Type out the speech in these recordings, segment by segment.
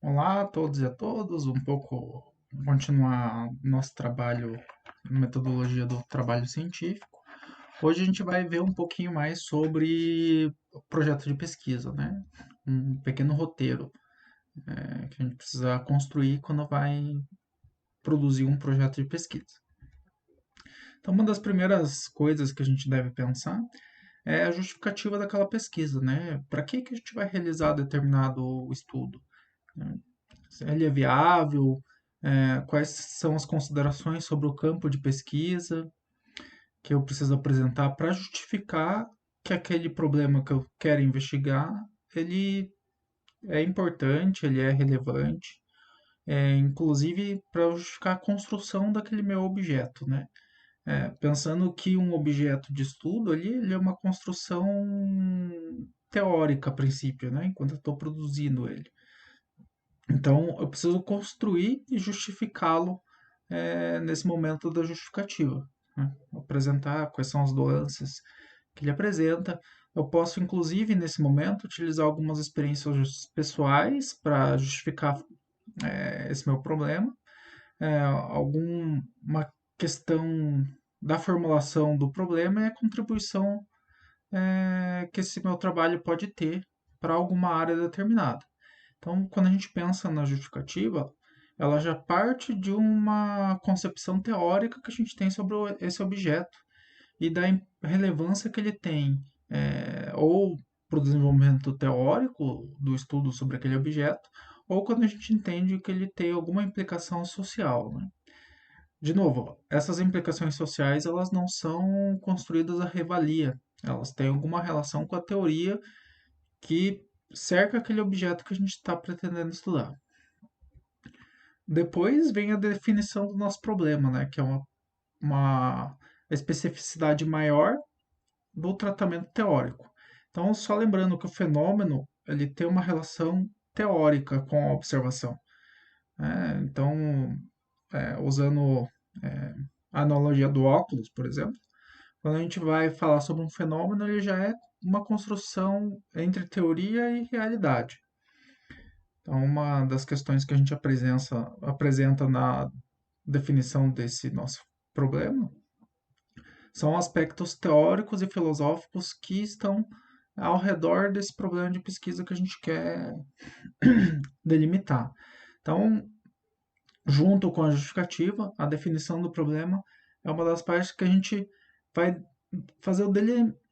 Olá a todos e a todos, continuar nosso trabalho, metodologia do trabalho científico. Hoje a gente vai ver um pouquinho mais sobre projeto de pesquisa, né? Um pequeno roteiro que a gente precisa construir quando vai produzir um projeto de pesquisa. Então, uma das primeiras coisas que a gente deve pensar é a justificativa daquela pesquisa, né? Para que a gente vai realizar determinado estudo? Né? Se ele é viável, quais são as considerações sobre o campo de pesquisa que eu preciso apresentar para justificar que aquele problema que eu quero investigar, ele é importante, ele é relevante, inclusive para justificar a construção daquele meu objeto, né? Pensando que um objeto de estudo ali, ele é uma construção teórica a princípio, né? Enquanto eu estou produzindo ele. Então, eu preciso construir e justificá-lo nesse momento da justificativa. Né? Apresentar quais são as doenças que ele apresenta. Eu posso, inclusive, nesse momento, utilizar algumas experiências pessoais para justificar esse meu problema. Alguma questão da formulação do problema e a contribuição que esse meu trabalho pode ter para alguma área determinada. Então, quando a gente pensa na justificativa, ela já parte de uma concepção teórica que a gente tem sobre esse objeto e da relevância que ele tem, ou para o desenvolvimento teórico do estudo sobre aquele objeto, ou quando a gente entende que ele tem alguma implicação social. Né? De novo, essas implicações sociais elas não são construídas à revalia, elas têm alguma relação com a teoria que cerca aquele objeto que a gente está pretendendo estudar. Depois vem a definição do nosso problema, né, que é uma especificidade maior do tratamento teórico. Então, só lembrando que o fenômeno ele tem uma relação teórica com a observação. Então, usando é, a analogia do óculos, por exemplo, quando a gente vai falar sobre um fenômeno, ele já é uma construção entre teoria e realidade. Então, uma das questões que a gente apresenta na definição desse nosso problema são aspectos teóricos e filosóficos que estão ao redor desse problema de pesquisa que a gente quer delimitar. Então, junto com a justificativa, a definição do problema é uma das partes que a gente vai fazer o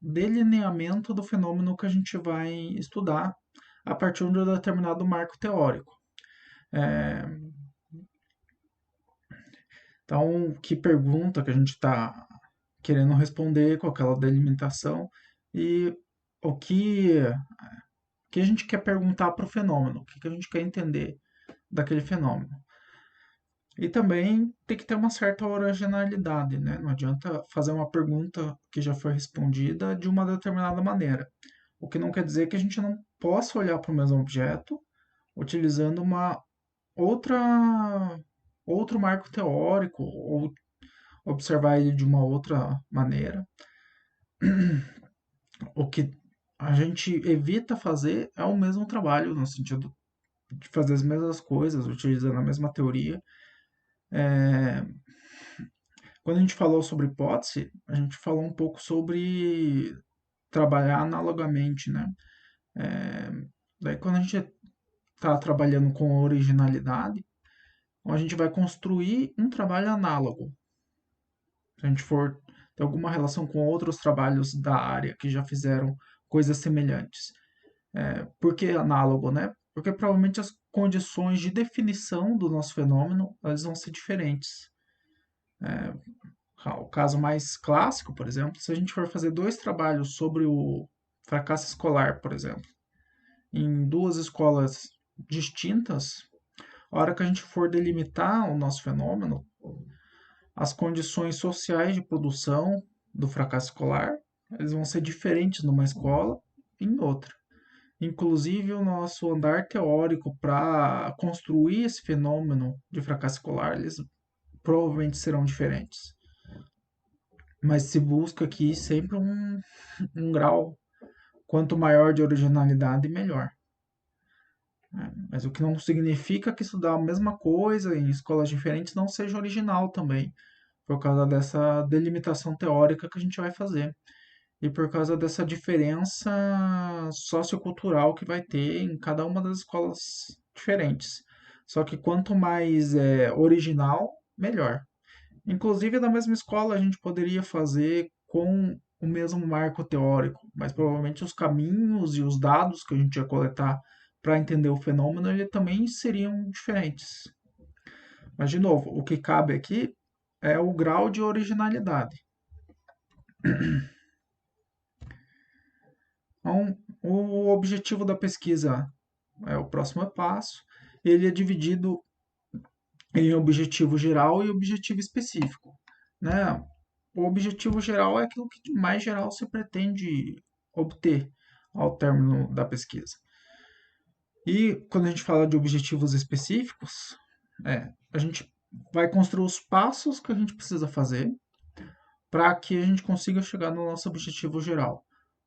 delineamento do fenômeno que a gente vai estudar a partir de um determinado marco teórico. É, então, que pergunta que a gente está querendo responder com aquela delimitação e o que a gente quer perguntar para o fenômeno, o que a gente quer entender daquele fenômeno. E também tem que ter uma certa originalidade, né? Não adianta fazer uma pergunta que já foi respondida de uma determinada maneira. O que não quer dizer que a gente não possa olhar para o mesmo objeto utilizando uma outra outro marco teórico ou observar ele de uma outra maneira. O que a gente evita fazer é o mesmo trabalho, no sentido de fazer as mesmas coisas, utilizando a mesma teoria. Quando a gente falou sobre hipótese, a gente falou um pouco sobre trabalhar analogamente, né? Daí quando a gente está trabalhando com originalidade, a gente vai construir um trabalho análogo. Se a gente for ter alguma relação com outros trabalhos da área que já fizeram coisas semelhantes. Por que análogo, né? Porque provavelmente as condições de definição do nosso fenômeno elas vão ser diferentes. O caso mais clássico, por exemplo, se a gente for fazer dois trabalhos sobre o fracasso escolar, por exemplo, em duas escolas distintas, a hora que a gente for delimitar o nosso fenômeno, as condições sociais de produção do fracasso escolar, eles vão ser diferentes numa escola e em outra. Inclusive, o nosso andar teórico para construir esse fenômeno de fracasso escolar, eles provavelmente serão diferentes. Mas se busca aqui sempre um grau, quanto maior de originalidade, melhor. né? Mas o que não significa que estudar a mesma coisa em escolas diferentes não seja original também, por causa dessa delimitação teórica que a gente vai fazer. E por causa dessa diferença sociocultural que vai ter em cada uma das escolas diferentes. Só que quanto mais original, melhor. Inclusive, na mesma escola, a gente poderia fazer com o mesmo marco teórico, mas provavelmente os caminhos e os dados que a gente ia coletar para entender o fenômeno, ele também seriam diferentes. Mas, de novo, o que cabe aqui é o grau de originalidade. Então, o objetivo da pesquisa é o próximo passo. Ele é dividido em objetivo geral e objetivo específico, né? O objetivo geral é aquilo que de mais geral se pretende obter ao término da pesquisa. E quando a gente fala de objetivos específicos, a gente vai construir os passos que a gente precisa fazer para que a gente consiga chegar no nosso objetivo geral.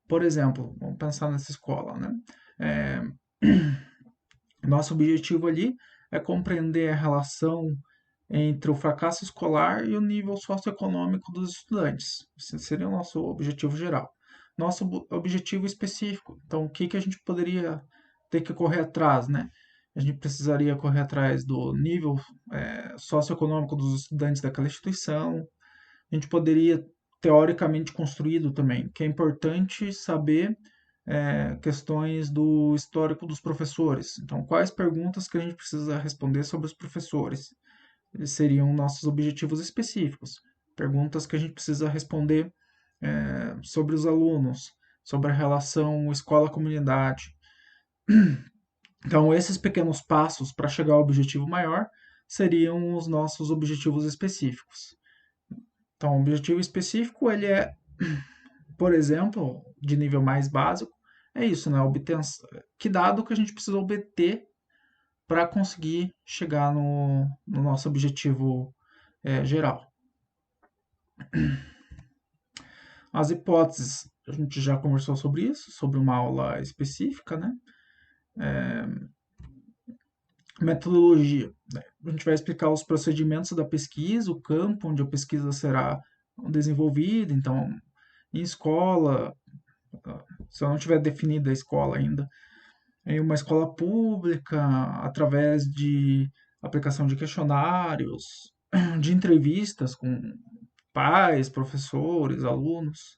Por exemplo, vamos pensar nessa escola, né? É, Nosso objetivo ali é compreender a relação entre o fracasso escolar e o nível socioeconômico dos estudantes. Esse seria o nosso objetivo geral. Nosso objetivo específico. Então, o que, que a gente poderia ter que correr atrás, né? A gente precisaria correr atrás do nível socioeconômico dos estudantes daquela instituição. A gente poderia, teoricamente, construído também, que é importante saber questões do histórico dos professores. Então, quais perguntas que a gente precisa responder sobre os professores? Eles seriam nossos objetivos específicos. Perguntas que a gente precisa responder sobre os alunos, sobre a relação escola-comunidade. Então, esses pequenos passos para chegar ao objetivo maior seriam os nossos objetivos específicos. Então, o objetivo específico, ele é, por exemplo, de nível mais básico, é isso, né? Que dado que a gente precisa obter para conseguir chegar no nosso objetivo geral. As hipóteses, a gente já conversou sobre isso, sobre uma aula específica, né? Metodologia, né? A gente vai explicar os procedimentos da pesquisa, o campo onde a pesquisa será desenvolvida, então, em escola, se eu não tiver definida a escola ainda, em uma escola pública, através de aplicação de questionários, de entrevistas com pais, professores, alunos,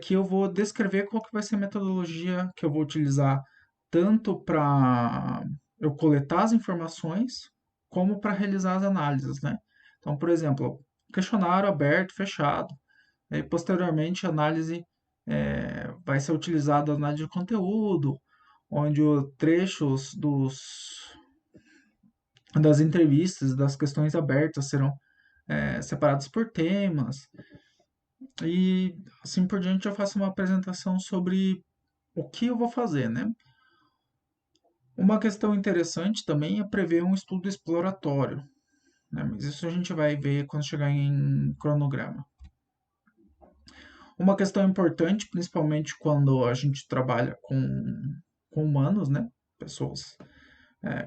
que eu vou descrever qual que vai ser a metodologia que eu vou utilizar tanto para eu coletar as informações como para realizar as análises, né? Então, por exemplo, questionário aberto, fechado, e posteriormente a análise vai ser utilizada a análise de conteúdo, onde os trechos das entrevistas, das questões abertas serão separados por temas, e assim por diante eu faço uma apresentação sobre o que eu vou fazer, né? Uma questão interessante também é prever um estudo exploratório, né? Mas isso a gente vai ver quando chegar em cronograma. Uma questão importante, principalmente quando a gente trabalha com humanos, né? Pessoas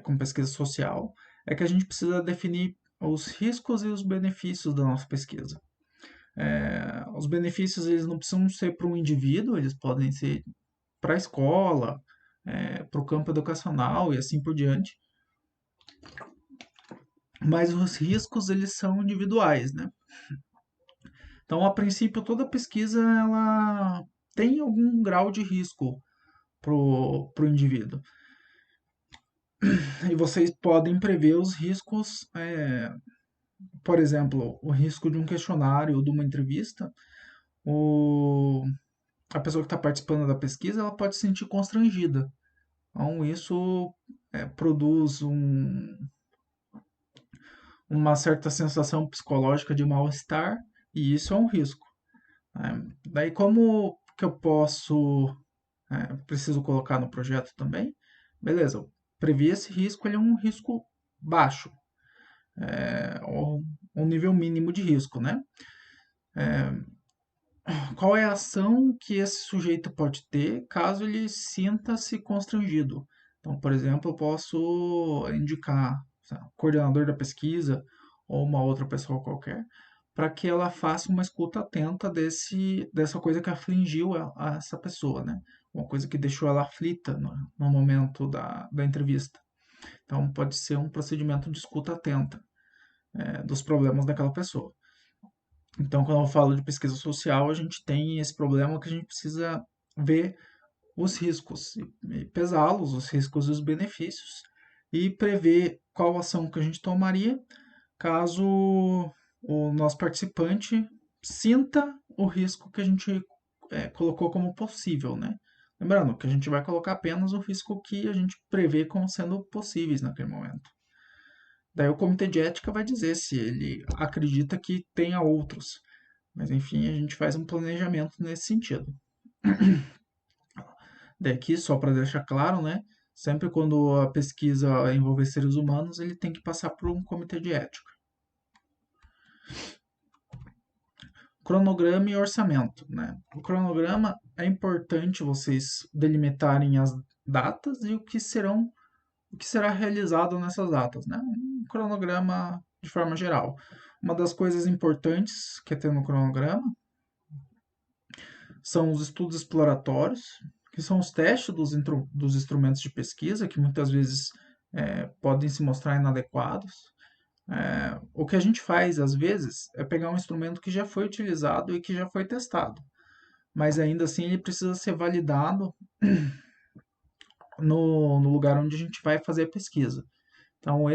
com pesquisa social, é que a gente precisa definir os riscos e os benefícios da nossa pesquisa. Os benefícios eles não precisam ser para um indivíduo, eles podem ser para a escola, para o campo educacional e assim por diante. Mas os riscos eles são individuais, né? Então, a princípio, toda pesquisa ela tem algum grau de risco pro indivíduo. E vocês podem prever os riscos, por exemplo, o risco de um questionário ou de uma entrevista. A pessoa que está participando da pesquisa ela pode se sentir constrangida. Então, isso produz uma certa sensação psicológica de mal-estar, e isso é um risco. Daí, como que eu preciso colocar no projeto também? Beleza, eu previ esse risco, ele é um risco baixo, ou um nível mínimo de risco, né? Qual é a ação que esse sujeito pode ter caso ele sinta-se constrangido? Então, por exemplo, eu posso indicar, sei lá, o coordenador da pesquisa ou uma outra pessoa qualquer para que ela faça uma escuta atenta dessa coisa que afligiu a essa pessoa, né? Uma coisa que deixou ela aflita no momento da entrevista. Então, pode ser um procedimento de escuta atenta, dos problemas daquela pessoa. Então, quando eu falo de pesquisa social, a gente tem esse problema que a gente precisa ver os riscos e pesá-los, os riscos e os benefícios, e prever qual ação que a gente tomaria caso o nosso participante sinta o risco que a gente colocou como possível, né? Lembrando que a gente vai colocar apenas o risco que a gente prevê como sendo possíveis naquele momento. Daí o comitê de ética vai dizer se ele acredita que tenha outros. Mas enfim, a gente faz um planejamento nesse sentido. Daí aqui, só para deixar claro, né? Sempre quando a pesquisa envolver seres humanos, ele tem que passar por um comitê de ética. Cronograma e orçamento, né? O cronograma é importante vocês delimitarem as datas e o que será realizado nessas datas, né? Um cronograma de forma geral. Uma das coisas importantes que é ter no cronograma são os estudos exploratórios, que são os testes dos instrumentos de pesquisa, que muitas vezes podem se mostrar inadequados. O que a gente faz, às vezes, é pegar um instrumento que já foi utilizado e que já foi testado, mas ainda assim ele precisa ser validado no lugar onde a gente vai fazer a pesquisa. Então,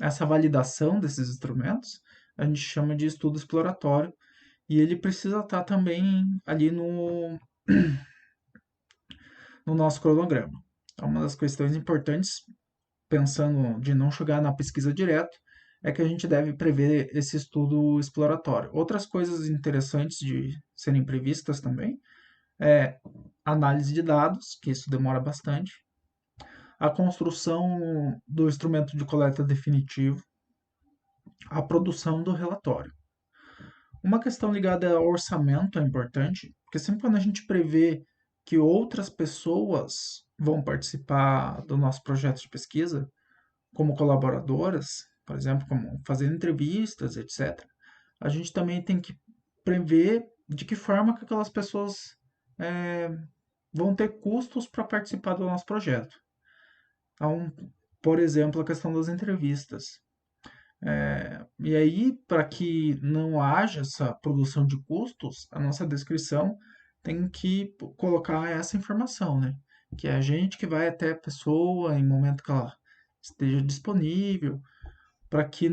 essa validação desses instrumentos a gente chama de estudo exploratório e ele precisa estar também ali no nosso cronograma. Então, uma das questões importantes, pensando de não chegar na pesquisa direto, é que a gente deve prever esse estudo exploratório. Outras coisas interessantes de serem previstas também é análise de dados, que isso demora bastante, a construção do instrumento de coleta definitivo, a produção do relatório. Uma questão ligada ao orçamento é importante, porque sempre quando a gente prevê que outras pessoas vão participar do nosso projeto de pesquisa, como colaboradoras, por exemplo, como fazendo entrevistas, etc., a gente também tem que prever de que forma que aquelas pessoas é, vão ter custos para participar do nosso projeto. Então, por exemplo, a questão das entrevistas. E aí, para que não haja essa produção de custos, a nossa descrição tem que colocar essa informação, né? Que é a gente que vai até a pessoa em momento que ela esteja disponível, para que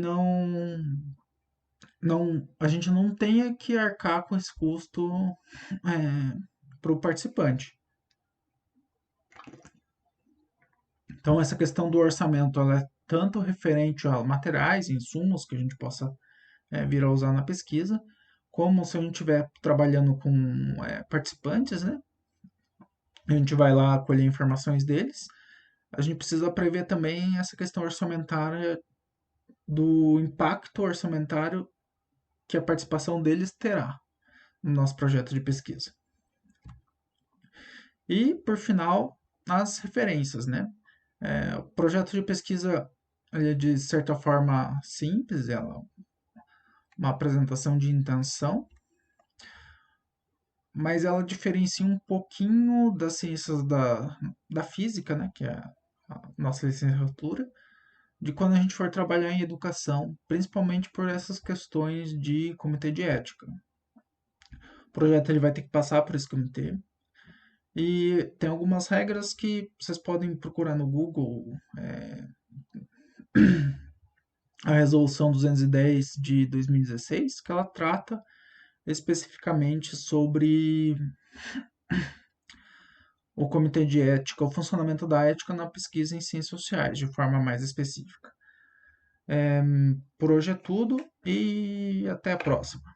a gente não tenha que arcar com esse custo para o participante. Então, essa questão do orçamento, ela é tanto referente a materiais, insumos que a gente possa vir a usar na pesquisa, como se a gente estiver trabalhando com participantes, né? A gente vai lá colher informações deles. A gente precisa prever também essa questão orçamentária do impacto orçamentário que a participação deles terá no nosso projeto de pesquisa. E, por final, as referências, né? O projeto de pesquisa ele é de certa forma simples, ela é uma apresentação de intenção, mas ela diferencia um pouquinho das ciências da física, né, que é a nossa licenciatura, de quando a gente for trabalhar em educação, principalmente por essas questões de comitê de ética. O projeto ele vai ter que passar por esse comitê, e tem algumas regras que vocês podem procurar no Google, a Resolução 210 de 2016, que ela trata especificamente sobre o Comitê de Ética, o funcionamento da ética na pesquisa em ciências sociais, de forma mais específica. Por hoje é tudo e até a próxima.